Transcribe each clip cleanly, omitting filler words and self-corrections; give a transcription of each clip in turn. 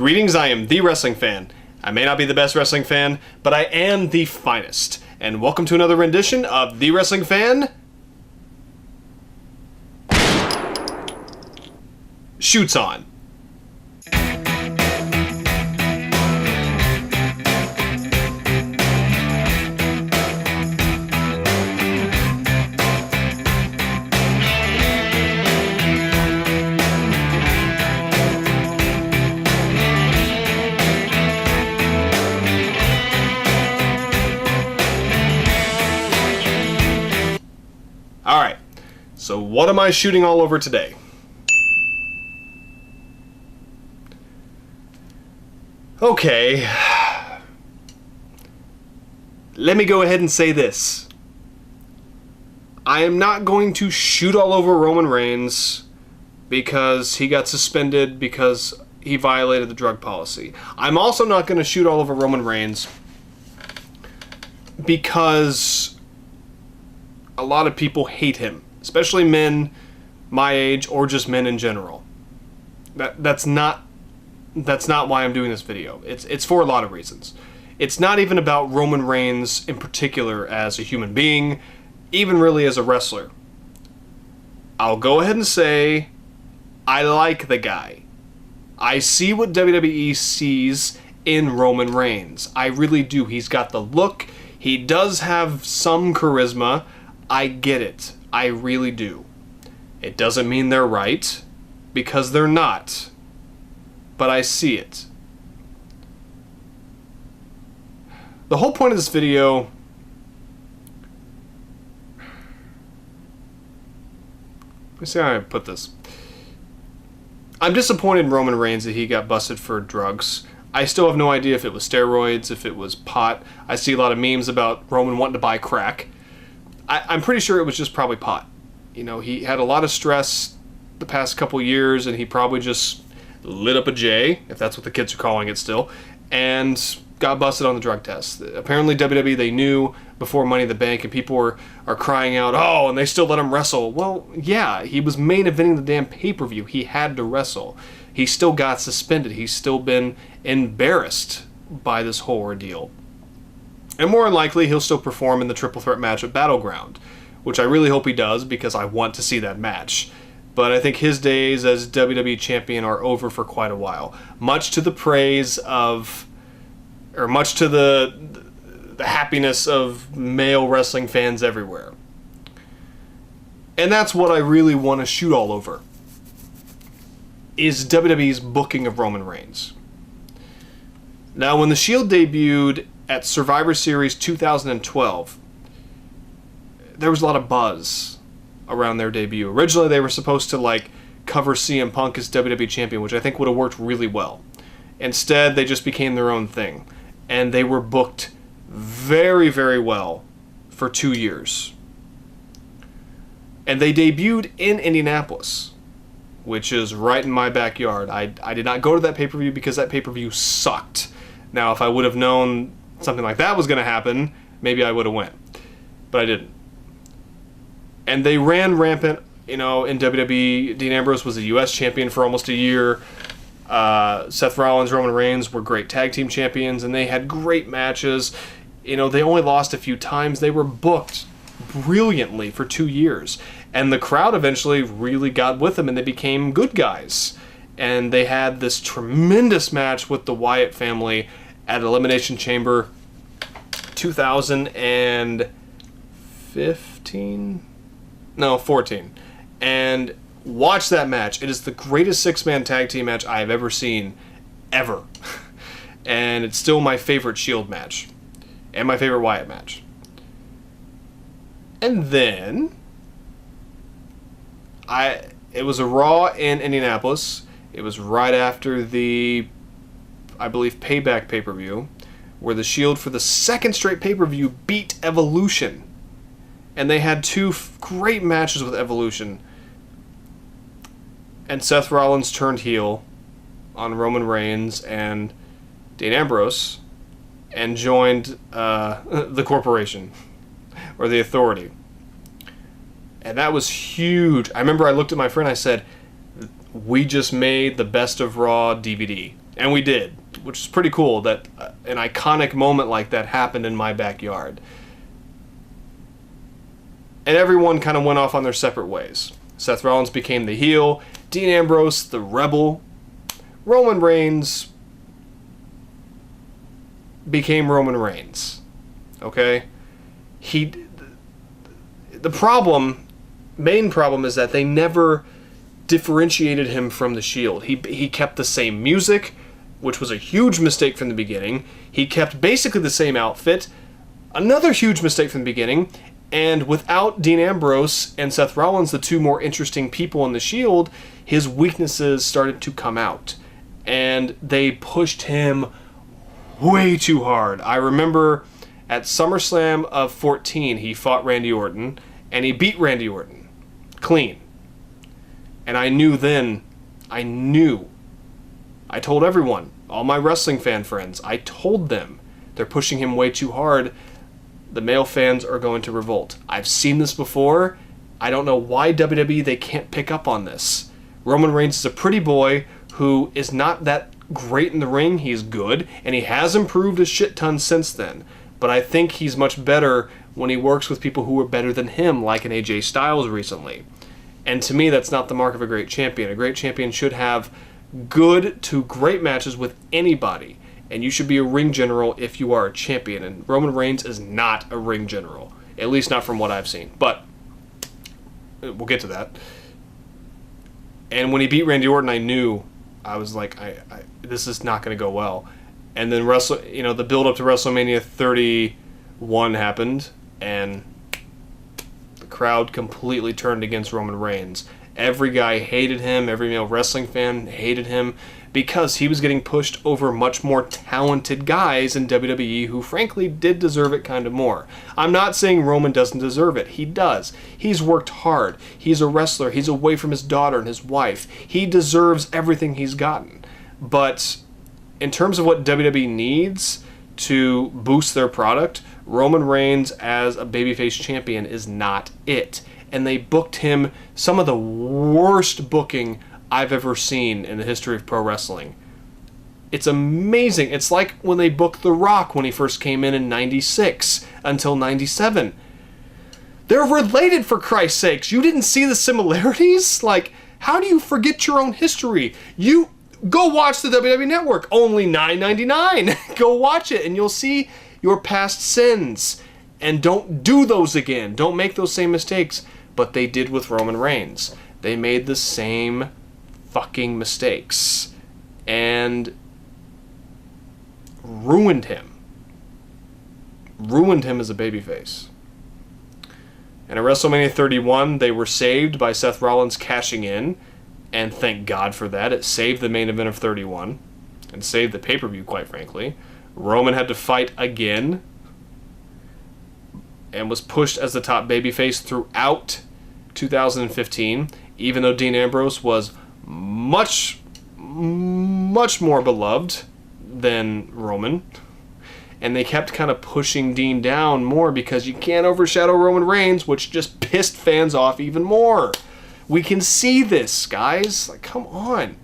Greetings, I am the wrestling fan. I may not be the best wrestling fan, but I am the finest. And welcome to another rendition of The Wrestling Fan Shoots On. Alright, so what am I shooting all over today? Okay, let me go ahead and say this. I am not going to shoot all over Roman Reigns because he got suspended because he violated the drug policy. I'm also not going to shoot all over Roman Reigns because a lot of people hate him, especially men my age or just men in general. That's not why I'm doing this video. It's for a lot of reasons. It's not even about Roman Reigns in particular as a human being, even really as a wrestler. I'll go ahead and say I like the guy. I see what WWE sees in Roman Reigns. I really do. He's got the look. He does have some charisma. I get it. I really do. It doesn't mean they're right, because they're not. But I see it. The whole point of this video... Let me see how I put this. I'm disappointed in Roman Reigns that he got busted for drugs. I still have no idea if it was steroids, if it was pot. I see a lot of memes about Roman wanting to buy crack. I'm pretty sure it was just probably pot. You know, he had a lot of stress the past couple years, and he probably just lit up a J, if that's what the kids are calling it still, and got busted on the drug test. Apparently WWE, they knew before Money in the Bank, and people are crying out, oh, and they still let him wrestle. Well, yeah, he was main eventing the damn pay-per-view. He had to wrestle. He still got suspended. He's still been embarrassed by this whole ordeal. And more than likely, he'll still perform in the triple threat match at Battleground, which I really hope he does because I want to see that match. But I think his days as WWE champion are over for quite a while, much to the praise of, or much to the happiness of male wrestling fans everywhere. And that's what I really want to shoot all over, is WWE's booking of Roman Reigns. Now, when The Shield debuted at Survivor Series 2012, there was a lot of buzz around their debut. Originally, they were supposed to cover CM Punk as WWE champion, which I think would have worked really well. Instead, they just became their own thing, and they were booked very, very well for 2 years. And they debuted in Indianapolis, which is right in my backyard. I did not go to that pay-per-view because that pay-per-view sucked. Now, if I would have known something like that was going to happen, maybe I would have went. But I didn't. And they ran rampant, in WWE. Dean Ambrose was a U.S. champion for almost a year. Seth Rollins, Roman Reigns were great tag team champions, and they had great matches. They only lost a few times. They were booked brilliantly for 2 years. And the crowd eventually really got with them, and they became good guys. And they had this tremendous match with the Wyatt family at Elimination Chamber 2015? No, 14. And watch that match. It is the greatest six-man tag team match I have ever seen, ever. And it's still my favorite Shield match. And my favorite Wyatt match. And then it was a Raw in Indianapolis. It was right after the, I believe, Payback pay-per-view, where the Shield for the second straight pay-per-view beat Evolution. And they had two great matches with Evolution. And Seth Rollins turned heel on Roman Reigns and Dean Ambrose and joined the corporation, or the Authority. And that was huge. I remember I looked at my friend, I said, we just made the Best of Raw DVD. And we did, which is pretty cool that an iconic moment like that happened in my backyard. And everyone kind of went off on their separate ways. Seth Rollins became the heel, Dean Ambrose the rebel, Roman Reigns became Roman Reigns. Okay? The main problem is that they never differentiated him from the Shield. He kept the same music, which was a huge mistake from the beginning. He kept basically the same outfit, another huge mistake from the beginning. And without Dean Ambrose and Seth Rollins, the two more interesting people in the Shield, his weaknesses started to come out. And they pushed him way too hard. I remember at SummerSlam of 14, he fought Randy Orton, and he beat Randy Orton. Clean. And I told everyone, all my wrestling fan friends, I told them they're pushing him way too hard. The male fans are going to revolt. I've seen this before. I don't know why WWE, they can't pick up on this. Roman Reigns is a pretty boy who is not that great in the ring. He's good, and he has improved a shit ton since then. But I think he's much better when he works with people who are better than him, like an AJ Styles recently. And to me, that's not the mark of a great champion. A great champion should have good to great matches with anybody. And you should be a ring general if you are a champion. And Roman Reigns is not a ring general. At least not from what I've seen. But we'll get to that. And when he beat Randy Orton, I knew, I was like, this is not going to go well. And then the build up to WrestleMania 31 happened, and the crowd completely turned against Roman Reigns. Every guy hated him. Every male wrestling fan hated him because he was getting pushed over much more talented guys in WWE who frankly did deserve it kind of more. I'm not saying Roman doesn't deserve it. He does. He's worked hard. He's a wrestler. He's away from his daughter and his wife. He deserves everything he's gotten. But in terms of what WWE needs to boost their product, Roman Reigns as a babyface champion is not it. And they booked him some of the worst booking I've ever seen in the history of pro wrestling. It's amazing. It's like when they booked The Rock when he first came in 96 until 97. They're related, for Christ's sakes. You didn't see the similarities? Like, how do you forget your own history? You go watch the WWE Network. Only $9.99. Go watch it and you'll see your past sins. And don't do those again. Don't make those same mistakes. But they did with Roman Reigns. They made the same fucking mistakes. And ruined him. Ruined him as a babyface. And at WrestleMania 31, they were saved by Seth Rollins cashing in. And thank God for that. It saved the main event of 31. And saved the pay-per-view, quite frankly. Roman had to fight again. And was pushed as the top babyface throughout 2015, even though Dean Ambrose was much more beloved than Roman. And they kept kind of pushing Dean down more because you can't overshadow Roman Reigns, which just pissed fans off even more. We can see this, guys. Like, come on.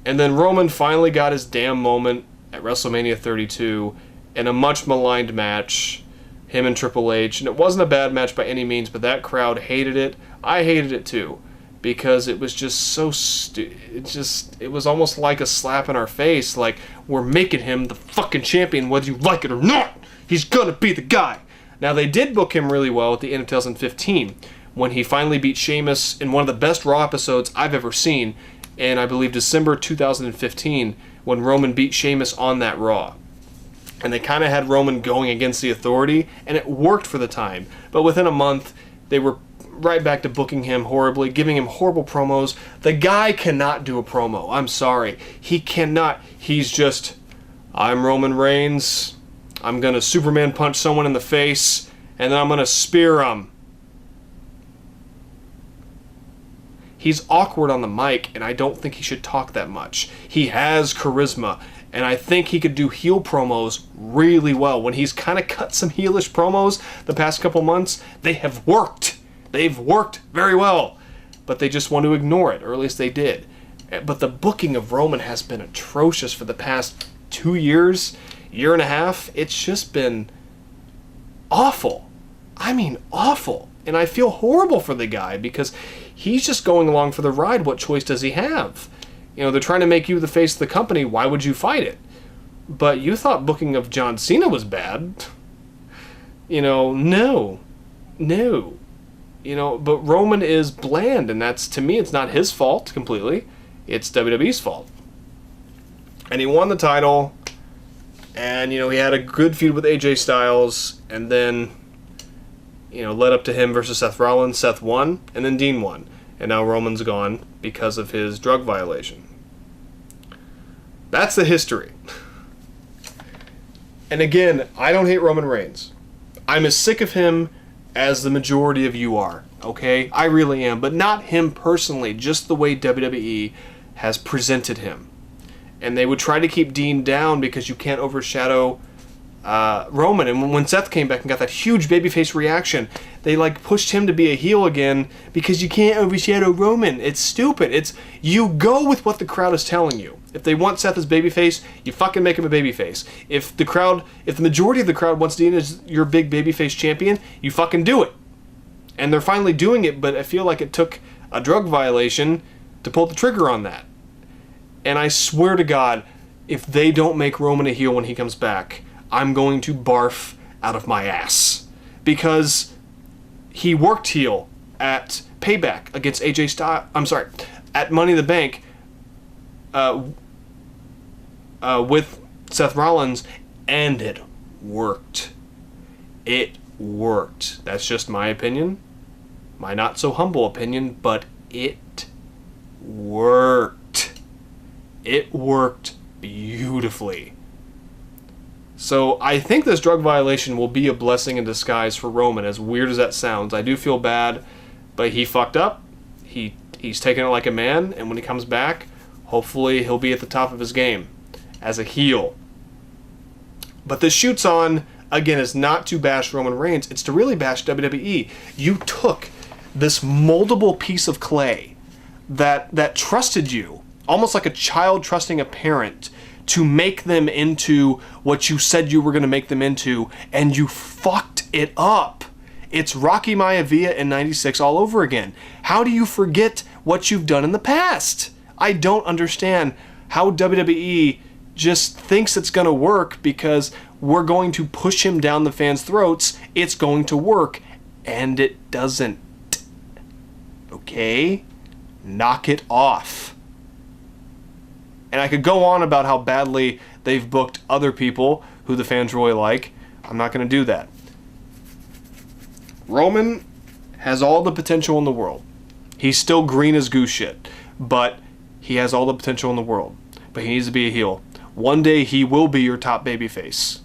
And then Roman finally got his damn moment at WrestleMania 32 in a much maligned match. Him and Triple H, and it wasn't a bad match by any means, but that crowd hated it. I hated it too, because it was just so it was almost like a slap in our face, like, we're making him the fucking champion whether you like it or not. He's gonna be the guy. Now, they did book him really well at the end of 2015, when he finally beat Sheamus in one of the best Raw episodes I've ever seen, in, I believe, December 2015, when Roman beat Sheamus on that Raw. And they kind of had Roman going against the authority, and it worked for the time. But within a month, they were right back to booking him horribly, giving him horrible promos. The guy cannot do a promo. I'm sorry. He cannot. He's just, I'm Roman Reigns. I'm going to Superman punch someone in the face, and then I'm going to spear him. He's awkward on the mic, and I don't think he should talk that much. He has charisma. And I think he could do heel promos really well. When he's kind of cut some heelish promos the past couple months, they have worked. They've worked very well. But they just want to ignore it, or at least they did. But the booking of Roman has been atrocious for the past 2 years, year and a half. It's just been awful. I mean, awful. And I feel horrible for the guy because he's just going along for the ride. What choice does he have? You know, they're trying to make you the face of the company. Why would you fight it? But you thought booking of John Cena was bad. You know, no. You know, but Roman is bland, and that's, to me, it's not his fault completely. It's WWE's fault. And he won the title, and, you know, he had a good feud with AJ Styles, and then, you know, led up to him versus Seth Rollins. Seth won, and then Dean won. And now Roman's gone because of his drug violation. That's the history. And again, I don't hate Roman Reigns. I'm as sick of him as the majority of you are, okay? I really am, but not him personally, just the way WWE has presented him. And they would try to keep Dean down because you can't overshadow Roman. And when Seth came back and got that huge babyface reaction, they like pushed him to be a heel again because you can't overshadow Roman. It's stupid. It's, you go with what the crowd is telling you. If they want Seth as babyface, you fucking make him a babyface. If the majority of the crowd wants Dean as your big babyface champion, you fucking do it. And they're finally doing it, but I feel like it took a drug violation to pull the trigger on that. And I swear to God, if they don't make Roman a heel when he comes back, I'm going to barf out of my ass. Because he worked heel at Payback against AJ Styles. I'm sorry, at Money in the Bank with Seth Rollins, and it worked. It worked. That's just my opinion. My not so humble opinion, but it worked. It worked beautifully. So I think this drug violation will be a blessing in disguise for Roman, as weird as that sounds. I do feel bad, but he fucked up. He's taken it like a man, and when he comes back, hopefully he'll be at the top of his game as a heel. But this shoots on, again, is not to bash Roman Reigns. It's to really bash WWE. You took this moldable piece of clay that trusted you, almost like a child trusting a parent, to make them into what you said you were going to make them into, and you fucked it up. It's Rocky Maivia in '96 all over again. How do you forget what you've done in the past? I don't understand how WWE just thinks it's going to work because we're going to push him down the fans' throats. It's going to work, and it doesn't. Okay? Knock it off. And I could go on about how badly they've booked other people who the fans really like. I'm not going to do that. Roman has all the potential in the world. He's still green as goose shit, but he has all the potential in the world. But he needs to be a heel. One day he will be your top babyface.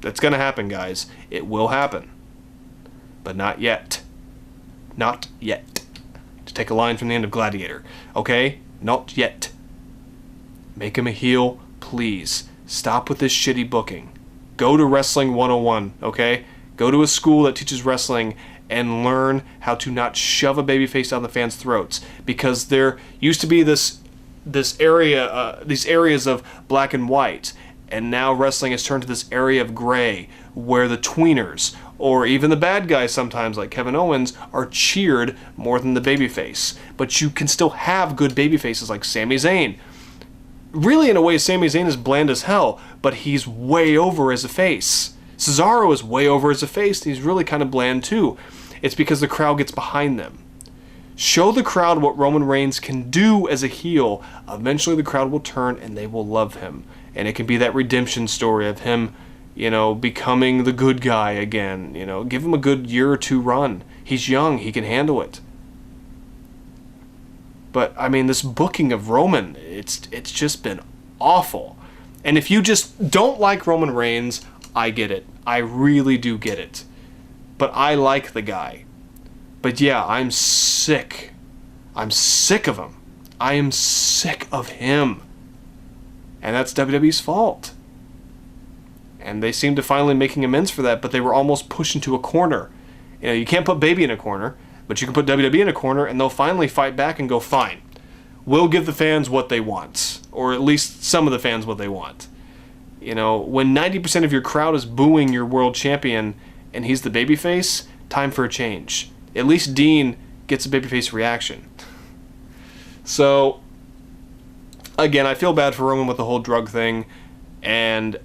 That's going to happen, guys. It will happen. But not yet. Not yet. To take a line from the end of Gladiator. Okay? Not yet. Make him a heel, please. Stop with this shitty booking. Go to Wrestling 101, okay? Go to a school that teaches wrestling and learn how to not shove a babyface down the fans' throats. Because there used to be these areas of black and white, and now wrestling has turned to this area of gray, where the tweeners, or even the bad guys sometimes, like Kevin Owens, are cheered more than the babyface. But you can still have good babyfaces like Sami Zayn. Really, in a way, Sami Zayn is bland as hell, but he's way over as a face. Cesaro is way over as a face, and he's really kind of bland too. It's because the crowd gets behind them. Show the crowd what Roman Reigns can do as a heel. Eventually the crowd will turn and they will love him. And it can be that redemption story of him, becoming the good guy again. Give him a good year or two run. He's young, he can handle it. But, this booking of Roman, it's just been awful. And if you just don't like Roman Reigns, I get it. I really do get it. But I like the guy. But yeah, I'm sick. I'm sick of him. I am sick of him. And that's WWE's fault. And they seem to finally making amends for that, but they were almost pushed into a corner. You can't put Baby in a corner, but you can put WWE in a corner, and they'll finally fight back and go, fine. will give the fans what they want, or at least some of the fans what they want. You know, when 90% of your crowd is booing your world champion and he's the babyface, time for a change. At least Dean gets a babyface reaction. So, again, I feel bad for Roman with the whole drug thing, and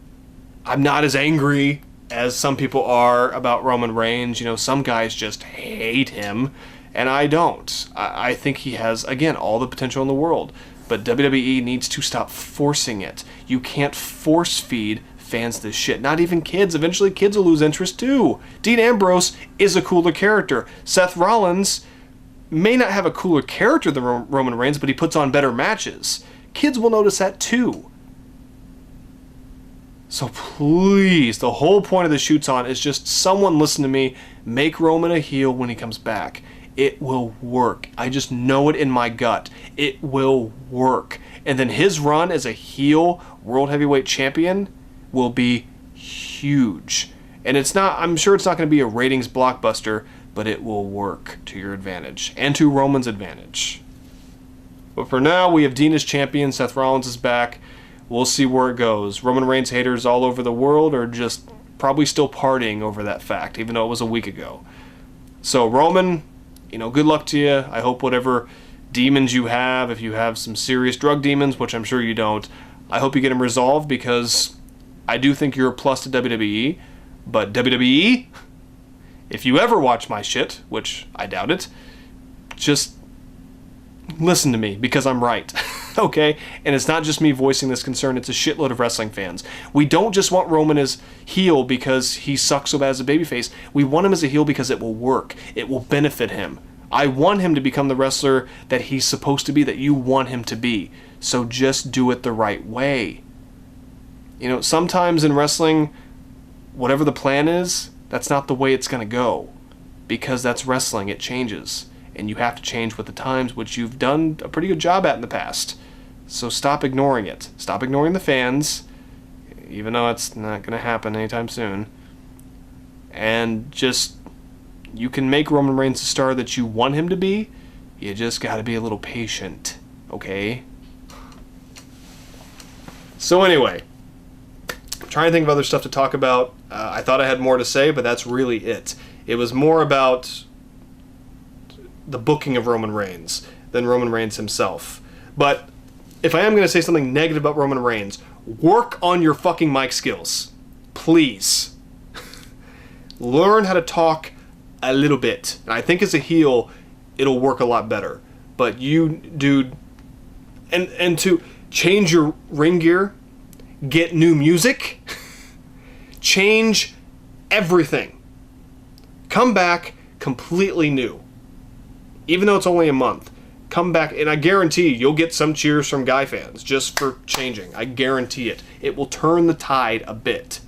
I'm not as angry as some people are about Roman Reigns. You know, some guys just hate him, and I don't. I think he has, again, all the potential in the world. But WWE needs to stop forcing it. You can't force feed fans this shit. Not even kids. Eventually kids will lose interest too. Dean Ambrose is a cooler character. Seth Rollins may not have a cooler character than Roman Reigns, but he puts on better matches. Kids will notice that too. So please, the whole point of the Shoots On is just someone listen to me, make Roman a heel when he comes back. It will work. I just know it in my gut. It will work. And then his run as a heel World Heavyweight Champion will be huge. And it's not, I'm sure it's not going to be a ratings blockbuster, but it will work to your advantage and to Roman's advantage. But for now, we have Dean as champion. Seth Rollins is back. We'll see where it goes. Roman Reigns haters all over the world are just probably still partying over that fact, even though it was a week ago. So Roman, you know, good luck to you. I hope whatever demons you have, if you have some serious drug demons, which I'm sure you don't, I hope you get them resolved, because I do think you're a plus to WWE. But WWE, if you ever watch my shit, which I doubt it, just listen to me, because I'm right. Okay? And it's not just me voicing this concern, it's a shitload of wrestling fans. We don't just want Roman as heel because he sucks so bad as a babyface. We want him as a heel because it will work. It will benefit him. I want him to become the wrestler that he's supposed to be, that you want him to be. So just do it the right way. You know, sometimes in wrestling, whatever the plan is, that's not the way it's going to go. Because that's wrestling, it changes. And you have to change with the times, which you've done a pretty good job at in the past. So stop ignoring it. Stop ignoring the fans, even though it's not going to happen anytime soon. And just, you can make Roman Reigns the star that you want him to be. You just got to be a little patient, okay? So anyway, I'm trying to think of other stuff to talk about. I thought I had more to say, but that's really it. It was more about the booking of Roman Reigns than Roman Reigns himself. But if I am going to say something negative about Roman Reigns, work on your fucking mic skills. Please. Learn how to talk a little bit. And I think as a heel, it'll work a lot better. But you, dude, and to change your ring gear, get new music, change everything. Come back completely new. Even though it's only a month, come back, and I guarantee you'll get some cheers from guy fans just for changing. I guarantee it. It will turn the tide a bit.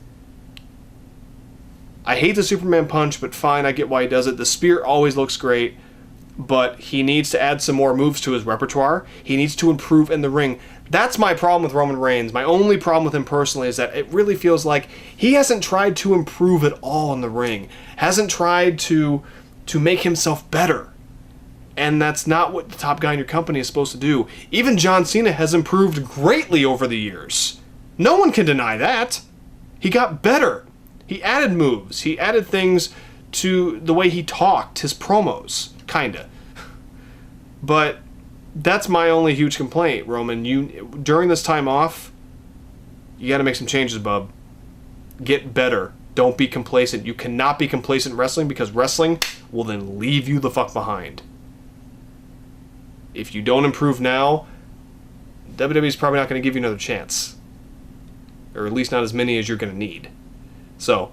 I hate the Superman punch, but fine, I get why he does it. The spear always looks great, but he needs to add some more moves to his repertoire. He needs to improve in the ring. That's my problem with Roman Reigns. My only problem with him personally is that it really feels like he hasn't tried to improve at all in the ring. Hasn't tried to make himself better. And that's not what the top guy in your company is supposed to do. Even John Cena has improved greatly over the years. No one can deny that. He got better. He added moves. He added things to the way he talked, his promos, kinda. But that's my only huge complaint, Roman. You, during this time off, you gotta make some changes, bub. Get better. Don't be complacent. You cannot be complacent in wrestling, because wrestling will then leave you the fuck behind. If you don't improve now, WWE's probably not going to give you another chance. Or at least not as many as you're going to need. So,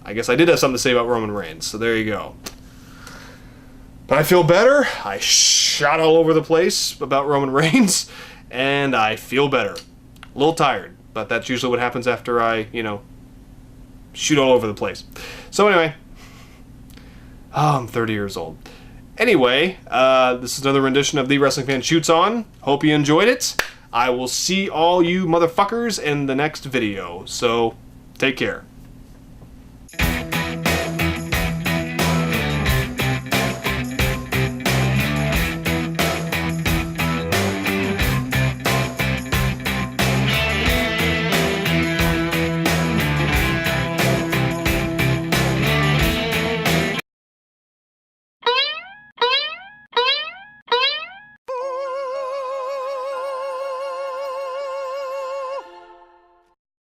I guess I did have something to say about Roman Reigns, so there you go. But I feel better. I shot all over the place about Roman Reigns, and I feel better. A little tired, but that's usually what happens after I, shoot all over the place. So anyway, I'm 30 years old. Anyway, this is another rendition of The Wrestling Fan Shoots On. Hope you enjoyed it. I will see all you motherfuckers in the next video. So, take care.